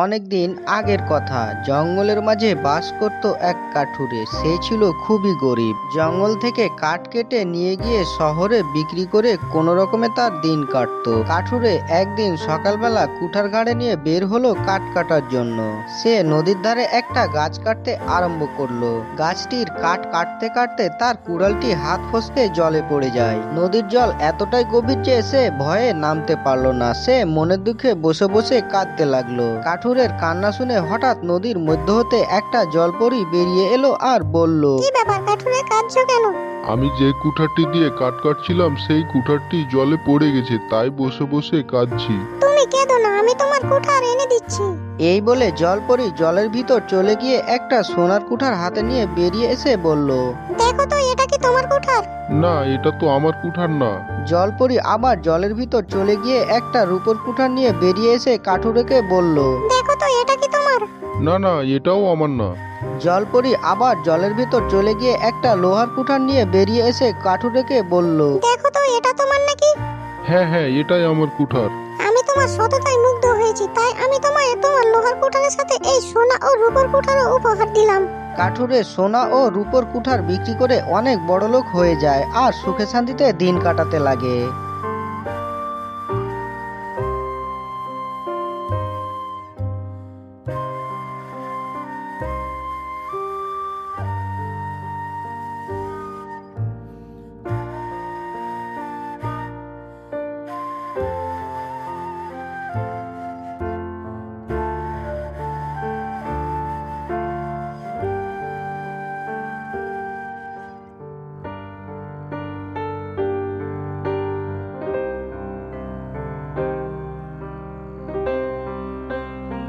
অনেকদিন আগের কথা, জঙ্গলের মাঝে বাস করত এক কাঠুরে। সে ছিল খুবই গরিব। জঙ্গল থেকে কাঠ কেটে নিয়ে গিয়ে শহরে বিক্রি করে কোনো রকমে তার দিন কাটতো। কাঠুরে একদিন সকালবেলা কুঠার ঘাড়ে নিয়ে বের হলো কাঠ কাটার জন্য। সে নদীর ধারে একটা গাছ কাটতে আরম্ভ করলো। গাছটির কাঠ কাটতে কাটতে তার কুড়ালটি হাত ফসকে জলে পড়ে যায়। নদীর জল এতটাই গভীর যে সে ভয়ে নামতে পারলো না। সে মনের দুঃখে বসে বসে কাঁদতে লাগলো। কাঠুরের কান্না শুনে হঠাৎ নদীর মধ্য হতে একটা জলপরী বেরিয়ে এলো আর বলল, কি ব্যাপার কাঠুরে, কাঁদছো কেন? আমি যে কুঠারটি দিয়ে কাঠ কাটছিলাম সেই কুঠারটি জলে পড়ে গেছে, তাই বসে বসে কাঁদছি। তুমি কেঁদো না, আমি তোমার কুঠার এনে দিচ্ছি। এই বলে জলপরী জলের ভিতর চলে গিয়ে একটা সোনার কুঠার হাতে নিয়ে বেরিয়ে এসে বলল, দেখো তো এটা কি তোমার কুঠার? না, এটা তো আমার কুঠার না। জলপরী আবার জলের ভিতর চলে গিয়ে একটা রূপোর কুঠার নিয়ে বেরিয়ে এসে কাঠুরেকে বলল, দেখো তো এটা কি তোমার? না না, এটাও আমার না। জলপরী আবার জলের ভিতর চলে গিয়ে একটা লোহার কুঠার নিয়ে বেরিয়ে এসে কাঠুরেকে বলল, দেখো তো এটা তোমার নাকি? হ্যাঁ হ্যাঁ, এটাই আমার কুঠার। আমি তোমার সততায় মুগ্ধ হয়েছি, তাই আমি তোমায় তোমার লোহার কুঠারের সাথে এই সোনা ও রূপোর কুঠারও উপহার দিলাম। কাঠুরে সোনা ও রূপোর কুঠার বিক্রি করে অনেক বড়লোক হয়ে যায় আর সুখে শান্তিতে দিন কাটাতে লাগে।